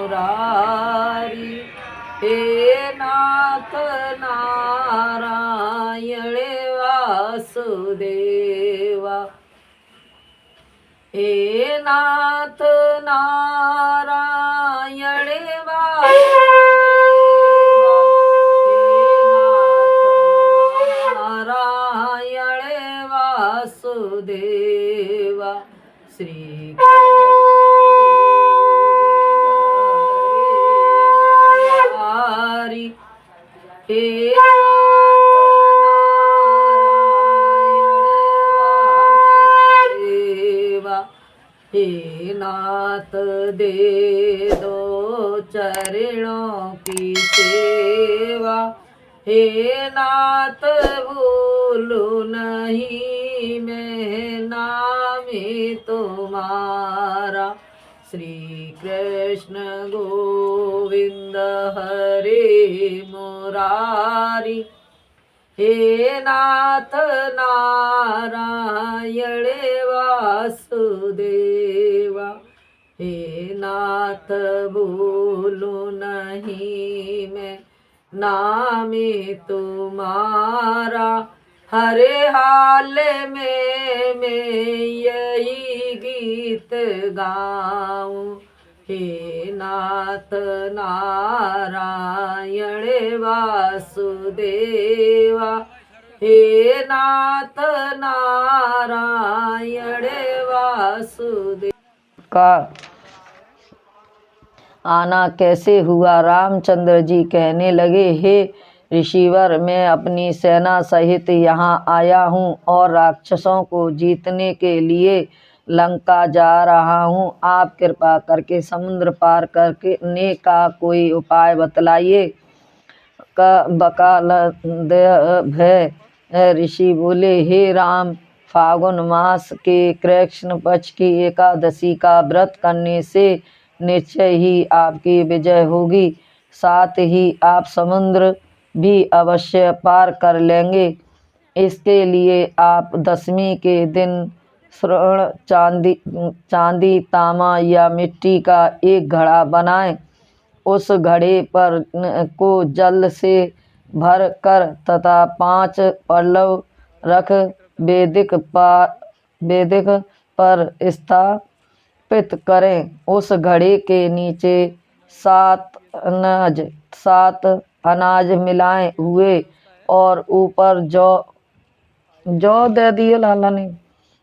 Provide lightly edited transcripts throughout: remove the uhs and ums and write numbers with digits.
मुरारी। हे नाथ नारायण वासुदेवा। हे नाथ नारायण वासुदेवा। श्री हरि। हे हे नाथ दे दो चरणों की सेवा। हे नाथ भूलू नहीं मैं नाम तुम्हारा। श्री कृष्ण गोविंद हरे मुरारी। हे नाथ नारायण वासुदेवा। हे नाथ भूलू नहीं मैं नाम तुम्हारा। हरे हाल में मैं यही गीत गाऊं। हे नाथ नारायण वासुदेवा। हे नाथ नारायण वासुदेवा। का आना कैसे हुआ? रामचंद्र जी कहने लगे, हे ऋषिवर, मैं अपनी सेना सहित यहाँ आया हूँ और राक्षसों को जीतने के लिए लंका जा रहा हूँ। आप कृपा करके समुद्र पार करने का कोई उपाय बतलाइए। भय ऋषि बोले, हे राम, फागुन मास के कृष्ण पक्ष की एकादशी का व्रत करने से निश्चय ही आपकी विजय होगी। साथ ही आप समुद्र भी अवश्य पार कर लेंगे। इसके लिए आप दशमी के दिन स्वर्ण, चांदी, तांबा या मिट्टी का एक घड़ा बनाएं। उस घड़े पर को जल से भर कर तथा 5 पल्लव रख वेदिक पर स्थापित करें। उस घड़े के नीचे 7 अनाज मिलाए हुए और ऊपर जौ दे दिए लाला ने,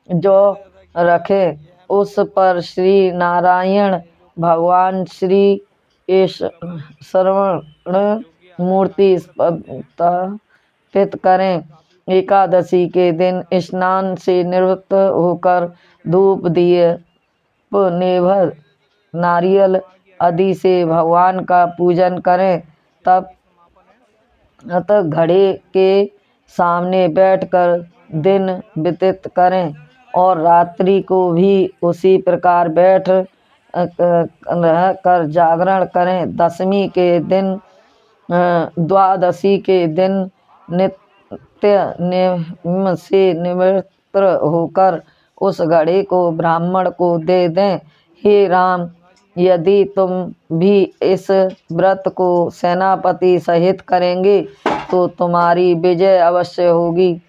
जौ रखे। उस पर श्री नारायण भगवान श्री श्रवण मूर्ति स्थापित करें। एकादशी के दिन स्नान से निवृत्त होकर धूप दीप नेवध नारियल आदि से भगवान का पूजन करें। तब घड़े के सामने बैठकर दिन व्यतीत करें और रात्रि को भी उसी प्रकार बैठ कर जागरण करें। दशमी के दिन, द्वादशी के दिन नित्य नियम से निवृत्त होकर उस घड़े को ब्राह्मण को दे दें। हे राम, यदि तुम भी इस व्रत को सेनापति सहित करेंगे तो तुम्हारी विजय अवश्य होगी।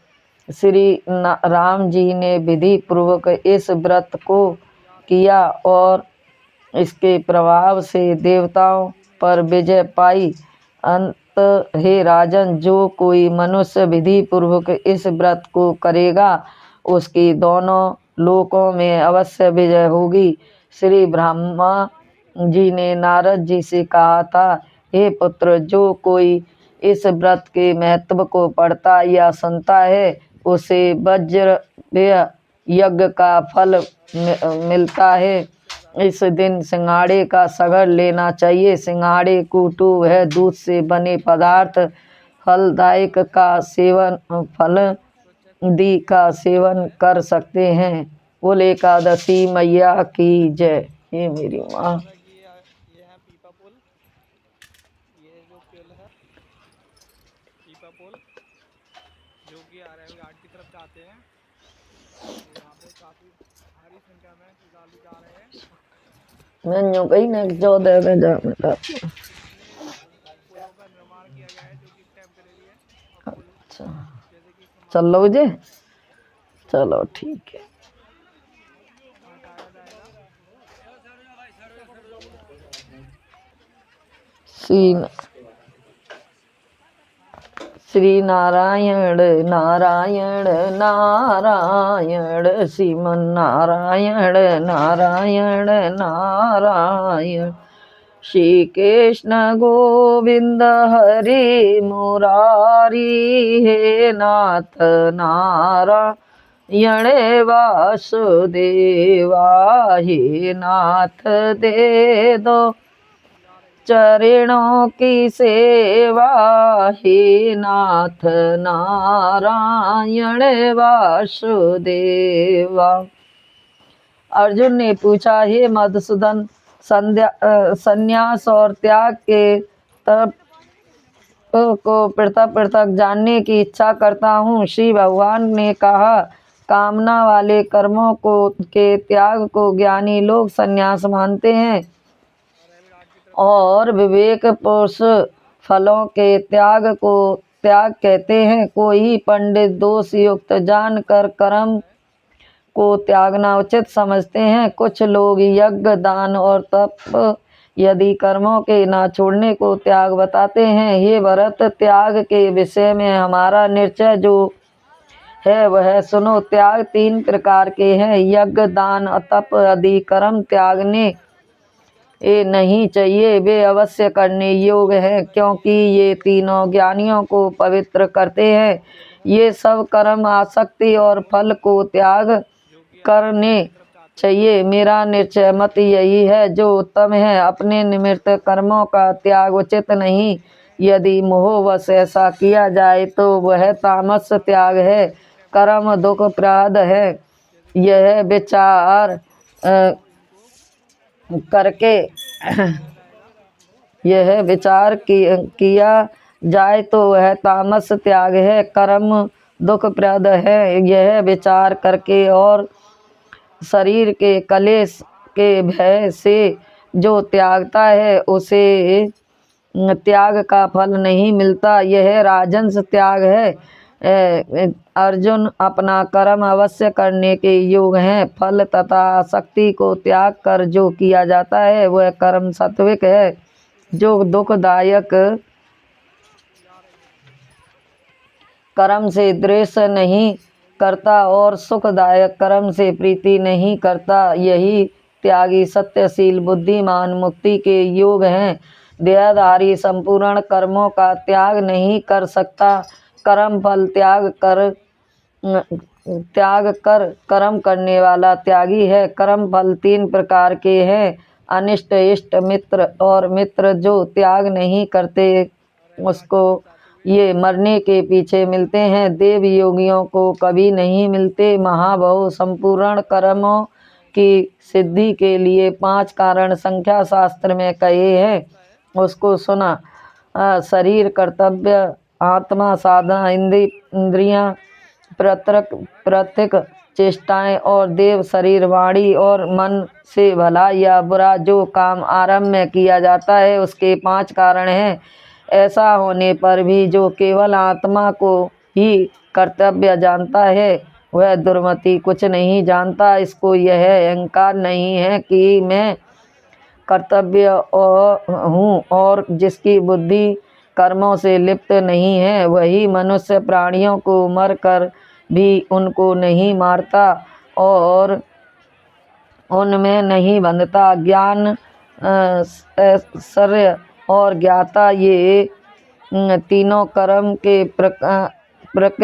श्री राम जी ने विधि पूर्वक इस व्रत को किया और इसके प्रभाव से देवताओं पर विजय पाई। अंत हे राजन, जो कोई मनुष्य विधि पूर्वक इस व्रत को करेगा उसकी दोनों लोकों में अवश्य विजय होगी। श्री ब्रह्मा जी ने नारद जी से कहा था, हे पुत्र, जो कोई इस व्रत के महत्व को पढ़ता या सुनता है उसे वज्र यज्ञ का फल मिलता है। इस दिन सिंघाड़े का सगर लेना चाहिए। सिंघाड़े कुटू है दूध से बने पदार्थ फलदायक का सेवन, फलदी का सेवन कर सकते हैं। बोल एकादशी मैया की जय। हे मेरी माँ। ये है पीपा पुल। ये जो पुल है पीपा पुल, जो कि आ रहे हैं घाट की तरफ जाते हैं। यहाँ पे काफ़ी भारी संख्या में श्रद्धालु जा रहे हैं। मैंने कही ना 14 में जा मिला। पुलों का निर्माण किया गया है जो कि टेम्परेरी है, और पुल अच्छा जैसे कि चल लो जी, चलो ठीक है। हटाया जाएगा। सीन श्री नारायण नारायण नारायण श्रीमन नारायण नारायण नारायण श्री कृष्ण गोविंद हरि मुरारी हे नाथ नारायण वासुदेवा हे नाथ दे दो चरणों की सेवा हे नाथ नारायण वासुदेवा। अर्जुन ने पूछा, हे मधुसूदन, संन्यास और त्याग के तप को पृथक पृथक जानने की इच्छा करता हूँ। श्री भगवान ने कहा, कामना वाले कर्मों को के त्याग को ज्ञानी लोग संन्यास मानते हैं और विवेक पुरुष फलों के त्याग को त्याग कहते हैं। कोई पंडित दोष युक्त जानकर कर्म को त्यागना उचित समझते हैं। कुछ लोग यज्ञ दान और तप यदि कर्मों के ना छोड़ने को त्याग बताते हैं। हे भरत, त्याग के विषय में हमारा निश्चय जो है वह सुनो। त्याग 3 प्रकार के हैं, यज्ञ दान तप आदि कर्म त्यागने नहीं चाहिए, वे अवश्य करने योग्य हैं, क्योंकि ये तीनों ज्ञानियों को पवित्र करते हैं। ये सब कर्म आसक्ति और फल को त्याग करने चाहिए। मेरा निश्चय मत यही है जो उत्तम है। अपने निमित्त कर्मों का त्याग उचित नहीं। यदि मोहवश ऐसा किया जाए तो वह तामस त्याग है, कर्म दुख प्रद है। यह विचार करके यह विचार किया जाए तो वह तामस त्याग है, कर्म दुख प्रद है। यह विचार करके और शरीर के कलेश के भय से जो त्यागता है उसे त्याग का फल नहीं मिलता। यह राजंस त्याग है। अर्जुन, अपना कर्म अवश्य करने के योग्य हैं। फल तथा आसक्ति को त्याग कर जो किया जाता है वह कर्म सात्विक है, जो दुखदायक कर्म से द्वेष नहीं करता और सुखदायक कर्म से प्रीति नहीं करता। यही त्यागी सत्यशील बुद्धिमान मुक्ति के योग हैं। देहधारी संपूर्ण कर्मों का त्याग नहीं कर सकता। कर्म फल त्याग कर कर्म करने वाला त्यागी है। कर्म फल 3 प्रकार के हैं, अनिष्ट, इष्ट, मित्र। और मित्र जो त्याग नहीं करते उसको ये मरने के पीछे मिलते हैं, देव योगियों को कभी नहीं मिलते। महाबाहो, संपूर्ण कर्मों की सिद्धि के लिए 5 कारण संख्या शास्त्र में कहे हैं, उसको सुना। शरीर, कर्तव्य, आत्मा, साधना, इंद्रियां, प्रत्यक चेष्टाएं और देव शरीर, वाणी और मन से भला या बुरा जो काम आरंभ में किया जाता है उसके 5 कारण हैं। ऐसा होने पर भी जो केवल आत्मा को ही कर्तव्य जानता है वह दुर्मति कुछ नहीं जानता। इसको यह अहंकार नहीं है कि मैं कर्तव्य हूँ, और जिसकी बुद्धि कर्मों से लिप्त नहीं है वही मनुष्य प्राणियों को मरकर भी उनको नहीं मारता और उनमें नहीं बंधता। ज्ञान, ऐश्वर्य और ज्ञाता ये तीनों कर्म के प्रक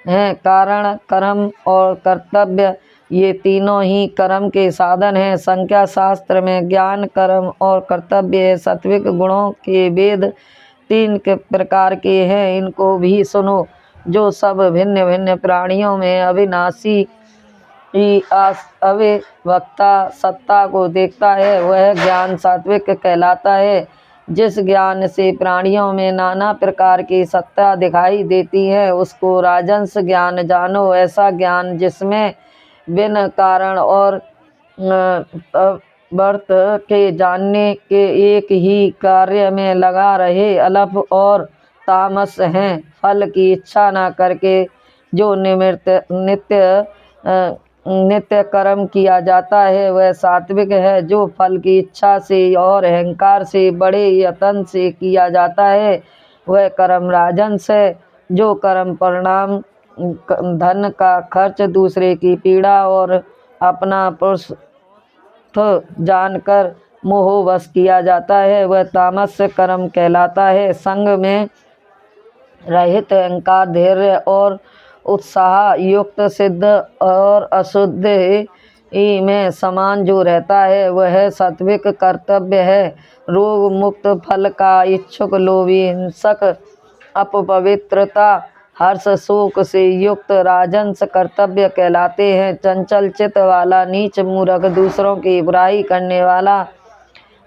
हैं। कारण, कर्म और कर्तव्य ये तीनों ही कर्म के साधन हैं। संख्या शास्त्र में ज्ञान, कर्म और कर्तव्य सात्विक गुणों के वेद 3 प्रकार के हैं। इनको भी सुनो। जो सब भिन्न भिन्न प्राणियों में अविनाशी अव्यक्ता सत्ता को देखता है वह ज्ञान सात्विक कहलाता है। जिस ज्ञान से प्राणियों में नाना प्रकार की सत्ता दिखाई देती है उसको राजंस ज्ञान जानो। ऐसा ज्ञान जिसमें बिन कारण और वर्त के जानने के एक ही कार्य में लगा रहे अल्प और तामस हैं। फल की इच्छा न करके जो नित्य कर्म किया जाता है वह सात्विक है। जो फल की इच्छा से और अहंकार से बड़े यत्न से किया जाता है वह कर्म राजंस है। जो कर्म परिणाम धन का खर्च, दूसरे की पीड़ा और अपना पुरुष जानकर मोहवश किया जाता है वह तामस कर्म कहलाता है। संग में रहित अहंकार, धैर्य और उत्साह युक्त, सिद्ध और अशुद्ध ही में समान जो रहता है वह सात्विक कर्तव्य है। रोग मुक्त, फल का इच्छुक, लोभी, हिंसक, अपवित्रता, हर्ष, शोक से युक्त राजंस कर्तव्य कहलाते हैं। चंचल चित्त वाला, नीच, मूर्ख, दूसरों की बुराई करने वाला,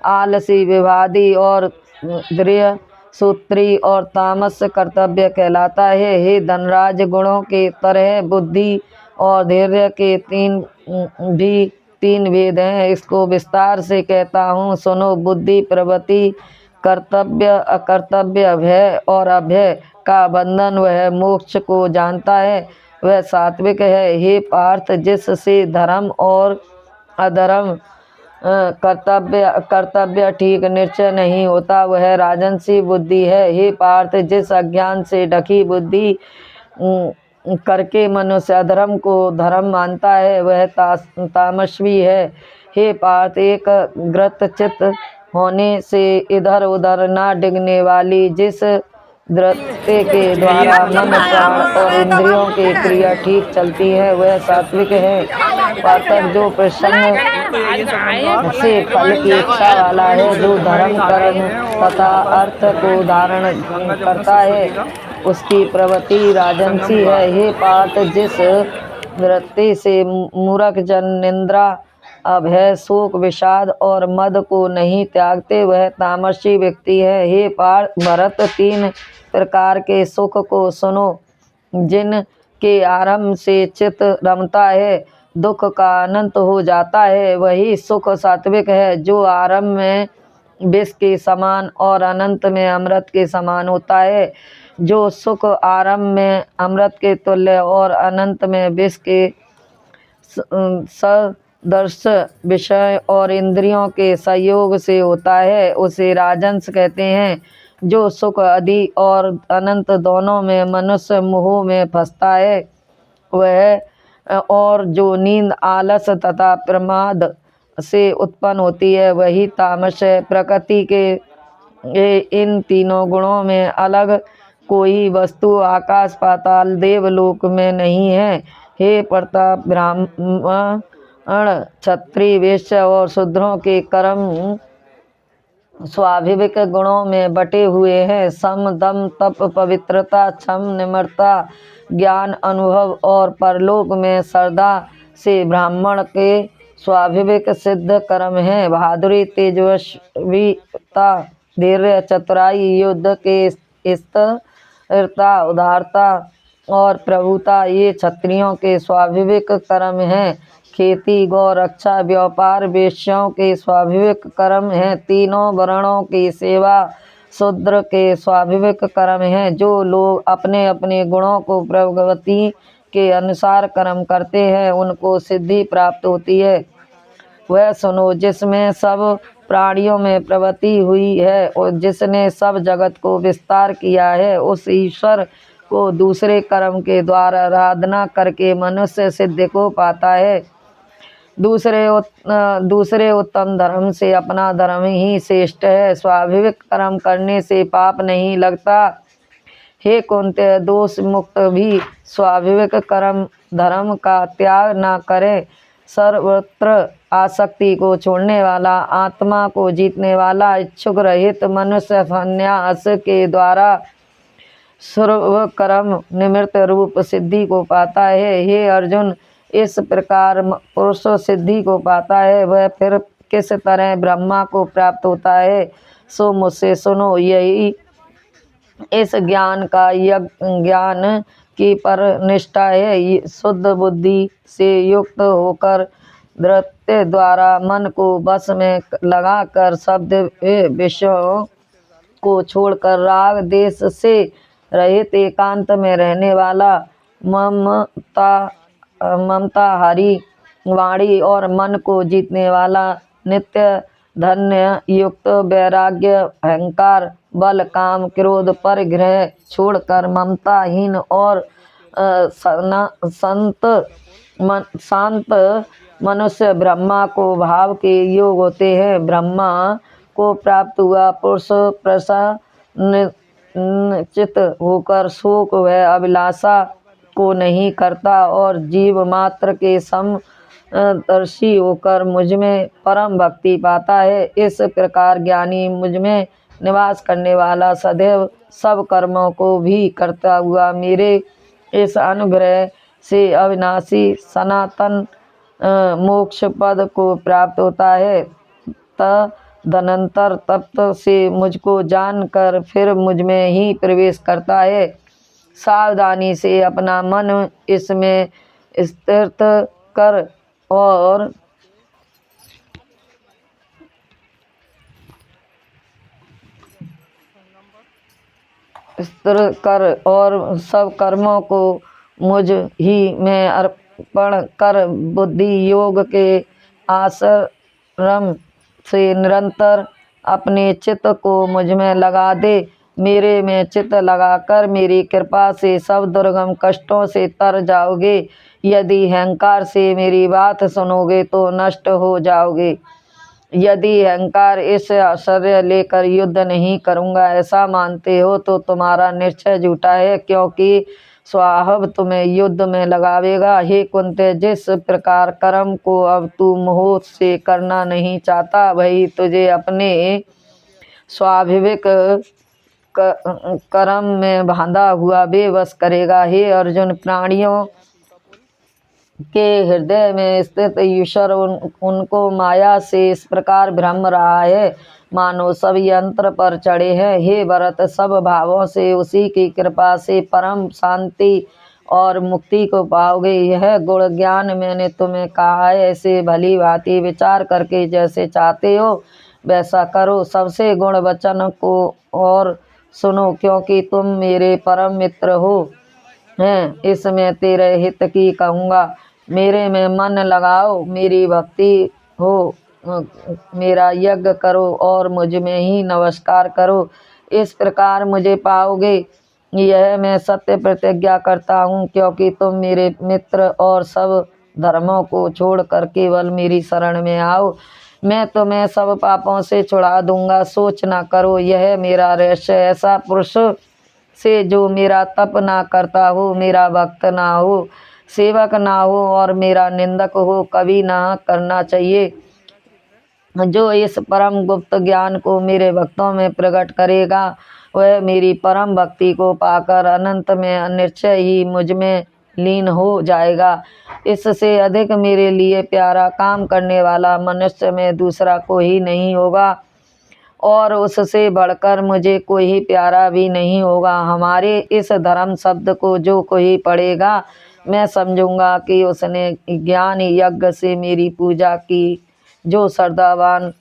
आलसी, विवादी और दृढ़ सूत्री और तामस कर्तव्य कहलाता है। हे धनराज, गुणों के तरह बुद्धि और धैर्य के तीन भेद हैं। इसको विस्तार से कहता हूँ, सुनो। बुद्धि प्रवृत्ति, कर्तव्य, अकर्तव्य, भय और अभय का बंधन, वह मोक्ष को जानता है, वह सात्विक है। हे पार्थ, जिससे धर्म और अधर्म, कर्तव्य ठीक निश्चय नहीं होता वह राजंसी बुद्धि है। हे पार्थ, जिस अज्ञान से ढकी बुद्धि करके मनुष्य अधर्म को धर्म मानता है वह तामस्वी है। हे पार्थ, एक ग्रत चित्त होने से इधर उधर ना डिगने वाली, जिस दृष्टि के द्वारा मन, प्राण और इंद्रियों की क्रिया ठीक चलती है वह सात्विक है। पार्थक, जो प्रसंग से फल की इच्छा वाला है, जो धर्म, कर्म तथा अर्थ को धारण करता है, उसकी प्रवृत्ति राजंसी है। हे पार्थ, जिस वृत्ति से मूर्ख जन निंद्रा, अभय, शोक, विषाद और मद को नहीं त्यागते वह तामसी व्यक्ति है। हे पार्थ भरत, तीन प्रकार के सुख को सुनो जिन के आरंभ से चित्त रमता है, दुख का अनंत हो जाता है, वही सुख सात्विक है। जो आरंभ में विष के समान और अनंत में अमृत के समान होता है, जो सुख आरंभ में अमृत के तुल्य और अनंत में विष के सदृश विषय और इंद्रियों के संयोग से होता है, उसे राजंस कहते हैं। जो सुख आदि और अनंत दोनों में मनुष्य मोह में फंसता है वह, और जो नींद, आलस तथा प्रमाद से उत्पन्न होती है वही तामस है। प्रकृति के इन तीनों गुणों में अलग कोई वस्तु आकाश, पाताल, देवलोक में नहीं है। हे प्रताप, ब्राह्मण, क्षत्रिय, वैश्य और शूद्रों के कर्म स्वाभाविक गुणों में बटे हुए हैं। सम, दम, तप, पवित्रता, क्षम, निर्मलता, ज्ञान, अनुभव और परलोक में श्रद्धा से ब्राह्मण के स्वाभाविक सिद्ध कर्म हैं। बहादुरी, तेजस्विता, धैर्य, चतुराई, युद्ध के स्थिरता, उदारता और प्रभुता ये क्षत्रियों के स्वाभाविक कर्म हैं। खेती, गौ रक्षा, व्यापार, वेश्याओं के स्वाभाविक कर्म हैं। तीनों वर्णों की सेवा शूद्र के स्वाभाविक कर्म हैं। जो लोग अपने अपने गुणों को प्रवृत्ति के अनुसार कर्म करते हैं उनको सिद्धि प्राप्त होती है। वह सुनो जिसमें सब प्राणियों में प्रवृत्ति हुई है और जिसने सब जगत को विस्तार किया है, उस ईश्वर को दूसरे कर्म के द्वारा आराधना करके मनुष्य सिद्धि को पाता है। दूसरे उत्तम धर्म से अपना धर्म ही श्रेष्ठ है। स्वाभाविक कर्म करने से पाप नहीं लगता। हे कुंती, दोष मुक्त भी स्वाभाविक कर्म धर्म का त्याग न करे। सर्वत्र आसक्ति को छोड़ने वाला, आत्मा को जीतने वाला, इच्छुक रहित मनुष्य संन्यास के द्वारा सर्व कर्म निमित्त रूप सिद्धि को पाता है। हे अर्जुन, इस प्रकार पुरुष सिद्धि को पाता है वह फिर किस तरह ब्रह्मा को प्राप्त होता है, सो मुझसे सुनो। यही इस ज्ञान का ज्ञान की पर निष्ठा है। शुद्ध बुद्धि से युक्त होकर नृत्य द्वारा मन को बस में लगाकर शब्द विषयों को छोड़कर राग देश से रहित एकांत में रहने वाला ममताहारी वाणी और मन को जीतने वाला नित्य धन्य युक्त वैराग्य अहंकार बल काम क्रोध परिग्रह छोड़कर ममताहीन और शांत मनुष्य ब्रह्मा को भाव के योग होते हैं। ब्रह्मा को प्राप्त हुआ पुरुष प्रसन्नचित्त होकर शोक व अभिलाषा को नहीं करता और जीव मात्र के समदर्शी होकर मुझमें परम भक्ति पाता है। इस प्रकार ज्ञानी मुझमें निवास करने वाला सदैव सब कर्मों को भी करता हुआ मेरे इस अनुग्रह से अविनाशी सनातन मोक्ष पद को प्राप्त होता है। तदनंतर तप्त से मुझको जानकर फिर मुझमें ही प्रवेश करता है। सावधानी से अपना मन इसमें स्थिर कर और सब कर्मों को मुझ ही में अर्पण कर बुद्धि योग के आश्रम से निरंतर अपने चित्त को मुझ में लगा दे। मेरे में चित्त लगाकर मेरी कृपा से सब दुर्गम कष्टों से तर जाओगे। यदि अहंकार से मेरी बात सुनोगे तो नष्ट हो जाओगे। यदि अहंकार इस आश्रय लेकर युद्ध नहीं करूँगा ऐसा मानते हो तो तुम्हारा निश्चय झूठा है, क्योंकि स्वभाव तुम्हें युद्ध में लगावेगा। हे कुंती, जिस प्रकार कर्म को अब तू मोह से करना नहीं चाहता वही तुझे अपने स्वाभाविक कर्म में बांधा हुआ बेबस करेगा। हे अर्जुन, प्राणियों के हृदय में स्थित ईश्वर उनको माया से इस प्रकार भ्रम रहा है मानो सब यंत्र पर चढ़े हैं। हे भरत, सब भावों से उसी की कृपा से परम शांति और मुक्ति को पाओगे। यह गुण ज्ञान मैंने तुम्हें कहा है, ऐसे भली भांति विचार करके जैसे चाहते हो वैसा करो। सबसे गुण वचन को और सुनो, क्योंकि तुम मेरे परम मित्र हो हैं। इसमें तेरे हित की कहूँगा। मेरे में मन लगाओ, मेरी भक्ति हो, मेरा यज्ञ करो और मुझ में ही नमस्कार करो। इस प्रकार मुझे पाओगे, यह मैं सत्य प्रतिज्ञा करता हूँ, क्योंकि तुम मेरे मित्र और सब धर्मों को छोड़कर केवल मेरी शरण में आओ। मैं तुम्हें सब पापों से छुड़ा दूंगा, सोच ना करो। यह मेरा रहस्य ऐसा पुरुष से जो मेरा तप ना करता हो, मेरा भक्त ना हो, सेवक ना हो और मेरा निंदक हो, कभी ना करना चाहिए। जो इस परम गुप्त ज्ञान को मेरे भक्तों में प्रकट करेगा वह मेरी परम भक्ति को पाकर अनंत में निश्चय ही मुझ में लीन हो जाएगा। इससे अधिक मेरे लिए प्यारा काम करने वाला मनुष्य में दूसरा कोई नहीं होगा और उससे बढ़कर मुझे कोई प्यारा भी नहीं होगा। हमारे इस धर्म शब्द को जो कोई पढ़ेगा मैं समझूंगा कि उसने ज्ञान यज्ञ से मेरी पूजा की। जो श्रद्धावान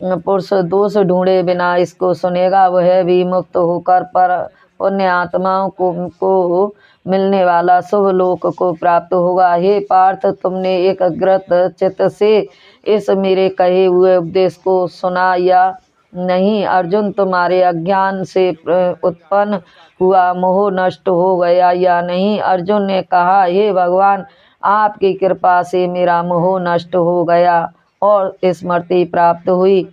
पुरुष दोष ढूंढे बिना इसको सुनेगा वह भी मुक्त होकर पर पुण्य आत्माओं को मिलने वाला शुभ लोक को प्राप्त होगा। हे पार्थ, तुमने एकाग्रत चित्त से इस मेरे कहे हुए उपदेश को सुना या नहीं? अर्जुन, तुम्हारे अज्ञान से उत्पन्न हुआ मोह नष्ट हो गया या नहीं? अर्जुन ने कहा, हे भगवान, आपकी कृपा से मेरा मोह नष्ट हो गया और स्मृति प्राप्त हुई।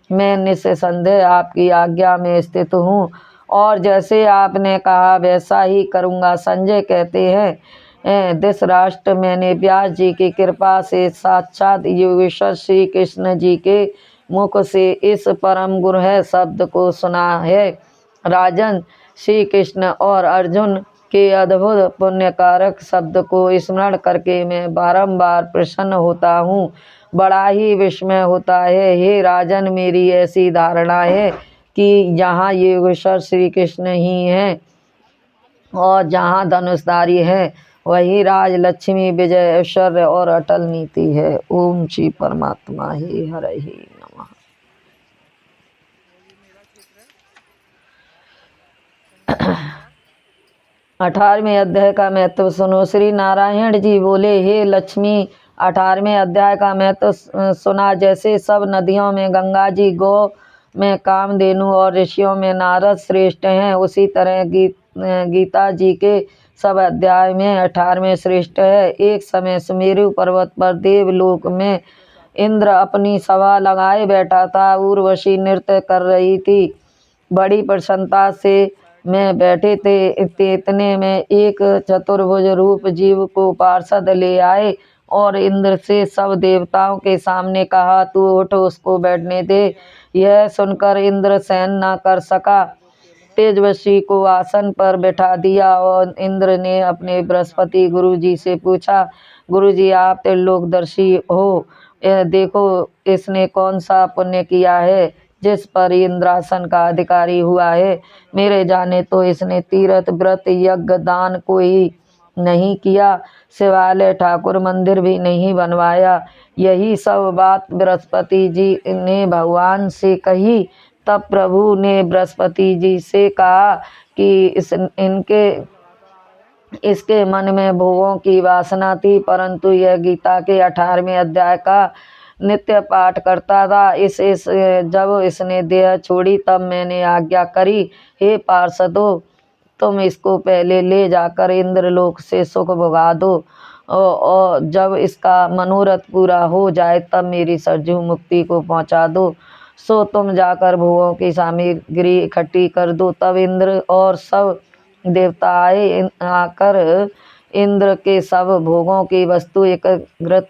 मैं निस्संदेह आपकी आज्ञा में स्थित हूँ और जैसे आपने कहा वैसा ही करूँगा। संजय कहते हैं, धृतराष्ट्र, मैंने व्यास जी की कृपा से साक्षात योगेश्वर श्री कृष्ण जी के मुख से इस परम गुरु शब्द को सुना है। राजन, श्री कृष्ण और अर्जुन के अद्भुत पुण्यकारक शब्द को स्मरण करके मैं बारंबार प्रसन्न होता हूँ, बड़ा ही विस्मय होता है। हे राजन, मेरी ऐसी धारणा है कि जहाँ योगेश्वर श्री कृष्ण ही हैं और जहाँ धनुषधारी हैं वही राज लक्ष्मी विजय ऐश्वर्य और अटल नीति है। ओम श्री परमात्मा ही हरे ही नमः। ये मेरा क्षेत्र है। 18वें अध्याय का महत्व सुनो। श्री नारायण जी बोले, हे लक्ष्मी, 18वें अध्याय का महत्व सुना। जैसे सब नदियों में गंगा जी, गौ में कामधेनु और ऋषियों में नारद श्रेष्ठ हैं, उसी तरह गीता जी के सब अध्याय में 18वें श्रेष्ठ है। एक समय सुमेरु पर्वत पर देवलोक में इंद्र अपनी सभा लगाए बैठा था। उर्वशी नृत्य कर रही थी। बड़ी प्रसन्नता से में बैठे थे। इतने में एक चतुर्भुज रूप जीव को पार्षद ले आए और इंद्र से सब देवताओं के सामने कहा, तू उठ, उसको बैठने दे। यह सुनकर इंद्र सहन न कर सका, तेजस्वी को आसन पर बैठा दिया और इंद्र ने अपने बृहस्पति गुरु जी से पूछा, गुरु जी, आप त्रिलोकदर्शी हो, देखो इसने कौन सा पुण्य किया है जिस पर इंद्रासन का अधिकारी हुआ है। मेरे जाने तो इसने तीर्थ व्रत यज्ञ दान कोई नहीं किया, शिवालय ठाकुर मंदिर भी नहीं बनवाया। यही सब बात बृहस्पति जी ने भगवान से कही। तब प्रभु ने बृहस्पति जी से कहा कि इसके मन में भोगों की वासना थी, परंतु यह गीता के 18वें अध्याय का नित्य पाठ करता था। जब इसने देह छोड़ी तब मैंने आज्ञा करी, हे पार्षदों, तुम इसको पहले ले जाकर इंद्रलोक से सुख भोगा दो और जब इसका मनोरथ पूरा हो जाए तब मेरी सरजू मुक्ति को पहुंचा दो। सो तुम जाकर भोगों की सामग्री इकट्ठी कर दो। तब इंद्र और सब देवता आकर इंद्र के सब भोगों की वस्तु एकत्रित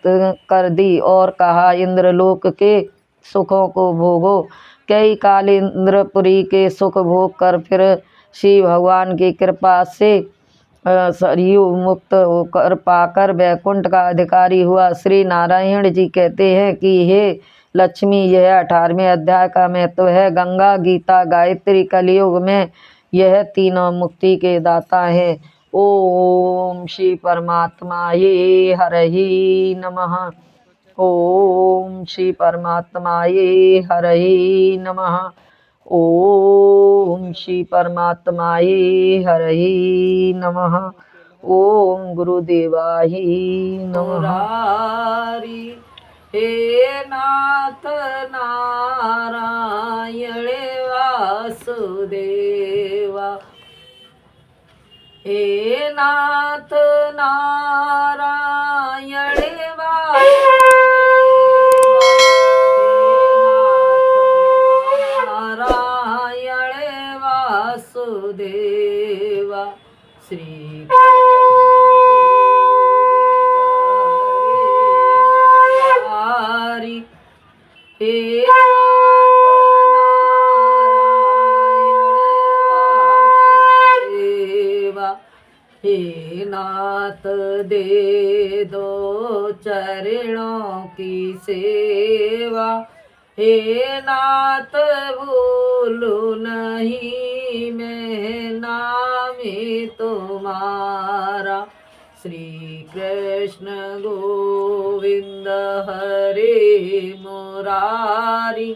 कर दी और कहा, इंद्रलोक के सुखों को भोगो। कई काल इंद्रपुरी के सुख भोग कर फिर श्री भगवान की कृपा से सरयू मुक्त होकर पाकर वैकुंठ का अधिकारी हुआ। श्री नारायण जी कहते हैं कि हे लक्ष्मी, यह 18वें अध्याय का महत्व है। गंगा, गीता, गायत्री कलयुग में यह तीनों मुक्ति के दाता हैं। ओम श्री परमात्मा ये हरहि नमः। ओम श्री परमात्मा ये हरहि नमः। ओम श्री परमात्मा ये हरहि नमः। ओम गुरुदेवाय नमः। हे नाथ नारायण वासुदेवा, हे नाथ नारायण वासुदेवा, श्री हे हे नाथ दे दो चरणों की सेवा, हे नाथ भूलू नहीं मैं नामे तुम्हारा। श्री कृष्ण गोविंद हरे मुरारी,